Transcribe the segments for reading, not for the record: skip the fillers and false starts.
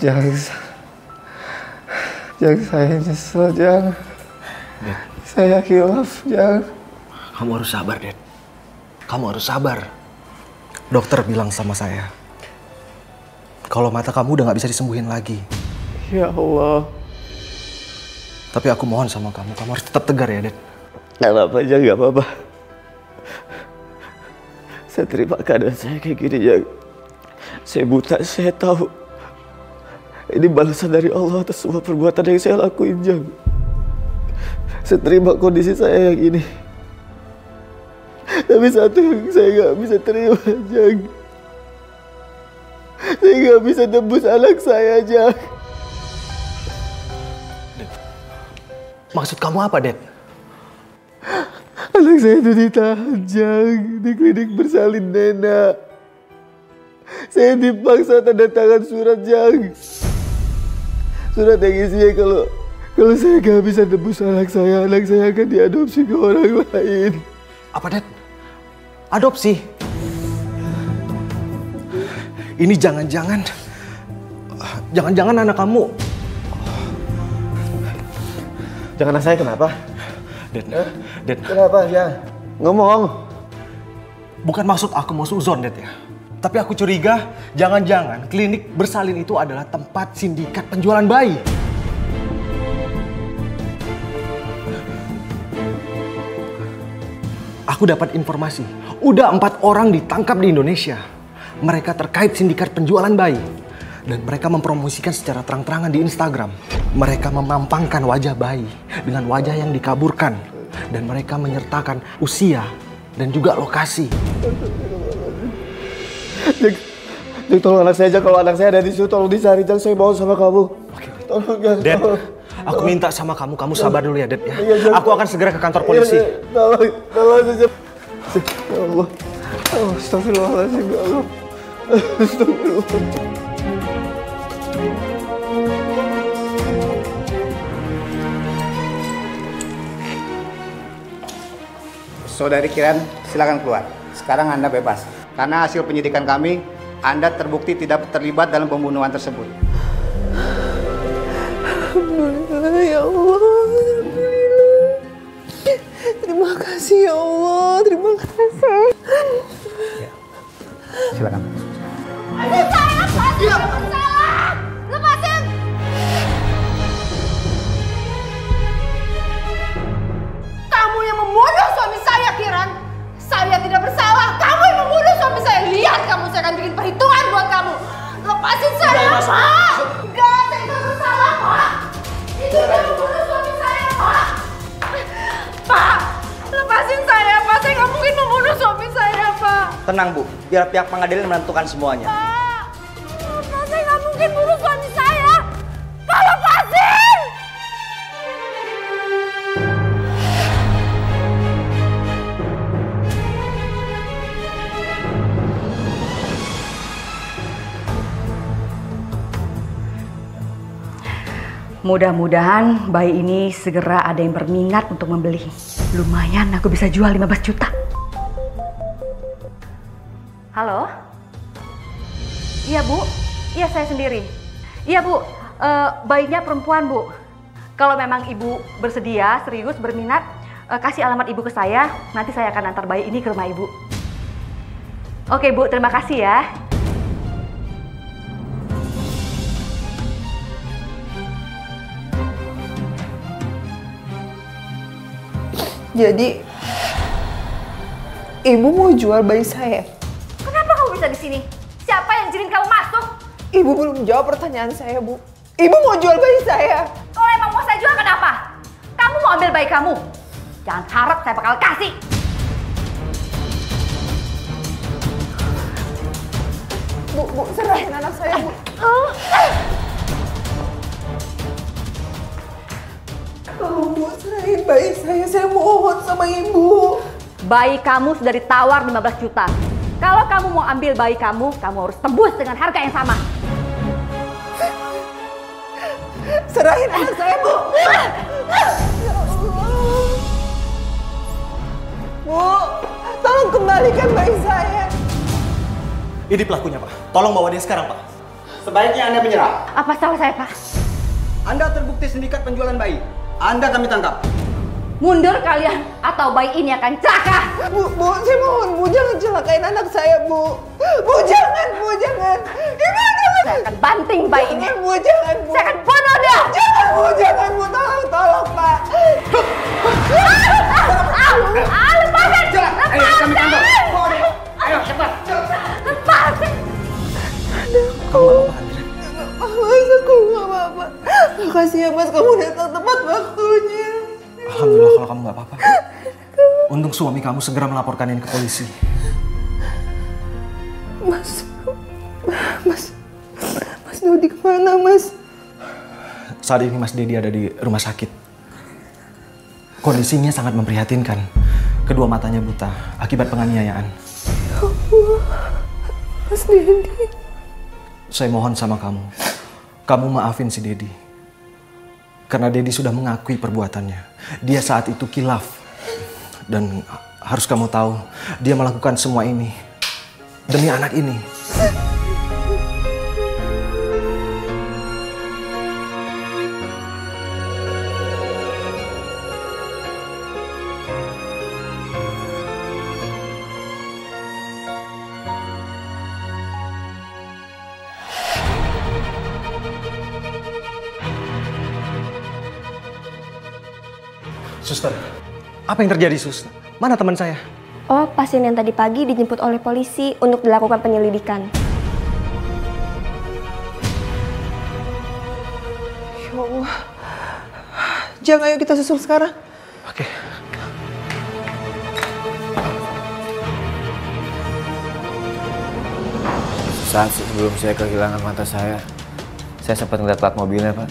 Jang, saya nyesel, Jang. Dad. Saya khilaf, Jang. Kamu harus sabar, Dad. Kamu harus sabar. Dokter bilang sama saya, kalau mata kamu udah gak bisa disembuhin lagi. Ya Allah. Tapi aku mohon sama kamu harus tetap tegar ya, Dad. Gak apa-apa, Jang, gak apa-apa. Saya terima keadaan saya kayak gini, Jang. Saya buta, saya tahu. Ini balasan dari Allah atas semua perbuatan yang saya lakuin, Jang. Saya terima kondisi saya yang ini. Tapi satu yang saya gak bisa terima, Jang. Saya gak bisa tebus anak saya, Jang. Maksud kamu apa, Dad? Anak saya itu ditahan, Jang, di klinik bersalin Nena. Saya dipaksa tanda tangan surat, Jang. Surat yang isinya kalau saya gak bisa tebus anak saya akan diadopsi ke orang lain. Apa, Dad? Adopsi? Ini jangan-jangan anak kamu. Jangan anak saya kenapa? Dad. Kenapa, Jang? Ngomong. Bukan maksud aku mau suzon, Dad ya. Tapi aku curiga jangan-jangan klinik bersalin itu adalah tempat sindikat penjualan bayi. Aku dapat informasi, udah 4 orang ditangkap di Indonesia. Mereka terkait sindikat penjualan bayi. Dan mereka mempromosikan secara terang-terangan di Instagram. Mereka memampangkan wajah bayi dengan wajah yang dikaburkan. Dan mereka menyertakan usia dan juga lokasi. Jang, tolong anak saya, Jang. Kalau anak saya ada di situ, tolong dicari, Jang. Saya mohon sama kamu. Oke. Tolong, Jang. Dad, tolong. aku minta sama kamu sabar dulu ya, Dad ya. Iya, Jang. Aku akan segera ke kantor polisi. Tolong saja. Ya Allah. Oh, astagfirullahaladzim, ya Allah. Astagfirullah. Saudari Kiran, silakan keluar. Sekarang Anda bebas. Karena hasil penyidikan kami, Anda terbukti tidak terlibat dalam pembunuhan tersebut. Alhamdulillah, ya Allah. Alhamdulillah. Terima kasih, ya Allah. Terima kasih. Ya. Silakan. Saya pasti bersalah. Lepasin. Kamu yang membunuh suami saya, Kiran. Saya tidak bersalah. Kamu yang membunuh suami saya. Lihat kamu, saya akan bikin perhitungan buat kamu. Lepasin saya, Pak. Enggak, saya tidak bersalah, Pak. Itu dia membunuh suami saya, Pak. Pak, lepasin saya, Pak. Saya nggak mungkin membunuh suami saya, Pak. Tenang, Bu. Biar pihak pengadilan menentukan semuanya. Pak, saya nggak mungkin bunuh suami saya. Pak, lepasin! Mudah-mudahan bayi ini segera ada yang berminat untuk membeli. Lumayan aku bisa jual 15 juta. Halo? Iya, Bu. Iya, saya sendiri. Iya, Bu. Bayinya perempuan, Bu. Kalau memang Ibu bersedia, serius, berminat, kasih alamat Ibu ke saya. Nanti saya akan antar bayi ini ke rumah Ibu. Oke, Bu. Terima kasih ya. Jadi, Ibu mau jual bayi saya? Kenapa kamu bisa di sini? Siapa yang izinin kamu masuk? Ibu belum jawab pertanyaan saya, Bu. Ibu mau jual bayi saya? Kalau emang mau saya jual, kenapa? Kamu mau ambil bayi kamu? Jangan harap saya bakal kasih. Bu, serahin anak saya, Bu. Tolong, Bu, serahin bayi saya mohon sama Ibu. Bayi kamu sudah ditawar 15 juta. Kalau kamu mau ambil bayi kamu harus tebus dengan harga yang sama. Serahin anak saya, Bu. Ya Allah. Bu, tolong kembalikan bayi saya. Ini pelakunya, Pak. Tolong bawa dia sekarang, Pak. Sebaiknya Anda menyerah. Apa salah saya, Pak? Anda terbukti sindikat penjualan bayi. Anda kami tangkap. Mundur kalian atau bayi ini akan celaka. Bu, saya mohon, Bu, jangan celakain anak saya, Bu. Bu, jangan, Bu, jangan. Ibu, jangan. Saya akan banting bayi ini. Jangan, Bu, jangan, Bu. Saya akan bunuh dia. Jangan, Bu, jangan, Bu. Tolong, Pak. Lepasin! Ayo, kami tangkap. Ayo, cepat. Lepasin! Mas, aku nggak apa-apa. Makasih ya, Mas, kamu datang tepat waktunya. Alhamdulillah kalau kamu nggak apa-apa. Untung suami kamu segera melaporkan ini ke polisi. Mas Dodi kemana, Mas? Saat ini Mas Dedi ada di rumah sakit. Kondisinya sangat memprihatinkan. Kedua matanya buta akibat penganiayaan. Ya Allah, Mas Dedi. Saya mohon sama kamu maafin si Dedi. Karena Dedi sudah mengakui perbuatannya. Dia saat itu kilaf. Dan harus kamu tahu, dia melakukan semua ini demi anak ini. Suster, apa yang terjadi, Suster? Mana teman saya? Oh, pasien yang tadi pagi dijemput oleh polisi untuk dilakukan penyelidikan. Ya Allah. Jangan, ayo kita susul sekarang. Oke. Saat sebelum saya kehilangan mata saya sempat ngeliat plat mobilnya, Pak.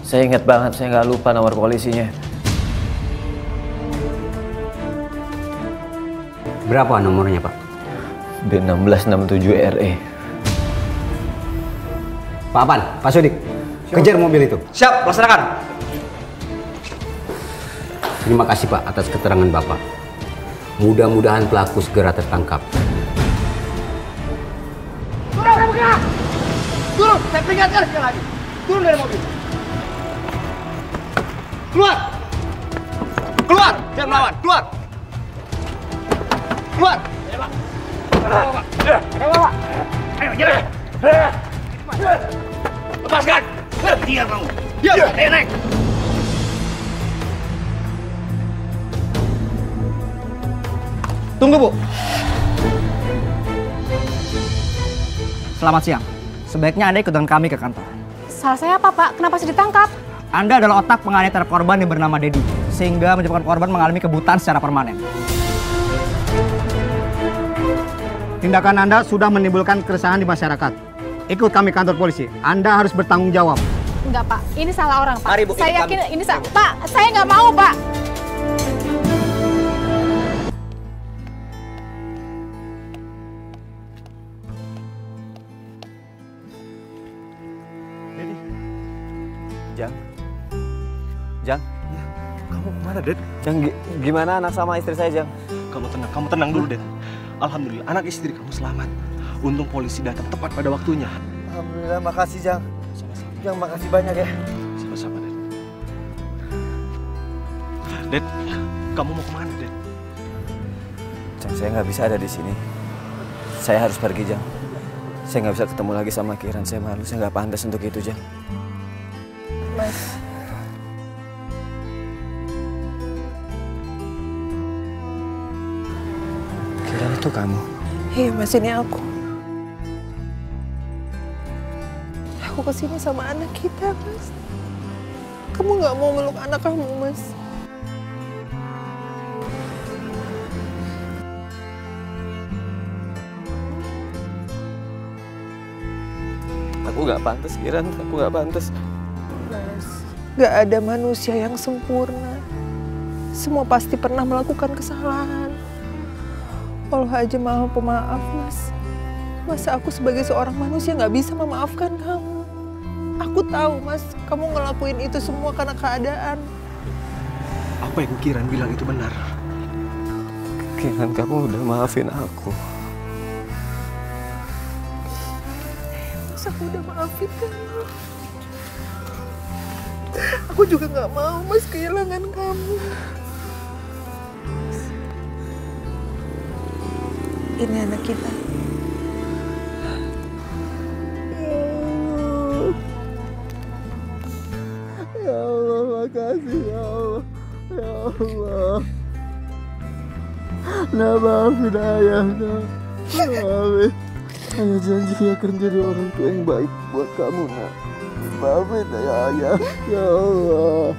Saya ingat banget, saya nggak lupa nomor polisinya. Berapa nomornya, Pak? B1667RE. Pak Apan, Pak Sodik, kejar mobil itu. Siap, laksanakan. Terima kasih, Pak, atas keterangan Bapak. Mudah-mudahan pelaku segera tertangkap. Turun, saya peringatkan sekali lagi. Turun dari mobil. Keluar. Keluar, jangan melawan. Keluar. Keluar. Ayo, Pak. Ayo, Pak. Ayo, jalan. Lepaskan. Diam kamu. Diam. Ayo, naik. Tunggu, Bu. Selamat siang. Sebaiknya Anda ikut dengan kami ke kantor. Salah saya apa, Pak? Kenapa saya ditangkap? Anda adalah otak penganiayaan terhadap korban yang bernama Dedi, sehingga menyebabkan korban mengalami kebutaan secara permanen. Tindakan Anda sudah menimbulkan keresahan di masyarakat. Ikut kami kantor polisi. Anda harus bertanggung jawab. Enggak, Pak. Ini salah orang, Pak. Mari, Bu, Saya ikut yakin kami. ini Pak, saya nggak mau, Pak. Jang. Kamu kemana, Ded? Jang, gimana anak sama istri saya, Jang? Kamu tenang dulu, Ded. Alhamdulillah, anak istri kamu selamat. Untung polisi datang tepat pada waktunya. Alhamdulillah, makasih, Jang. Sama-sama. Jang, makasih banyak ya. Sama-sama, Ded. Ded, kamu mau kemana, Ded? Jang, saya nggak bisa ada di sini. Saya harus pergi, Jang. Saya nggak bisa ketemu lagi sama Kiran. Saya malu, saya nggak pantas untuk itu, Jang. Mas. Kiran itu kamu? Iya, Mas, ini aku. Aku kesini sama anak kita, Mas. Kamu nggak mau meluk anak kamu, Mas. Aku nggak pantas, Kiran. Aku nggak pantas. Mas, nggak ada manusia yang sempurna. Semua pasti pernah melakukan kesalahan. Allah aja maha pemaaf, Mas. Masa aku sebagai seorang manusia nggak bisa memaafkan kamu? Aku tahu, Mas, kamu ngelakuin itu semua karena keadaan. Apa yang Kiran bilang itu benar? Kiran, kamu udah maafin aku. Mas, aku udah maafin kamu. Aku juga gak mau Mas kehilangan kamu. Ini anak kita. Ya Allah, makasih ya Allah. Ya Allah. Nah, maafin ayah, nah. Maafin. Ayah janji akan jadi orang tua yang baik buat kamu, nak. Maafin ya ayah. Ya Allah.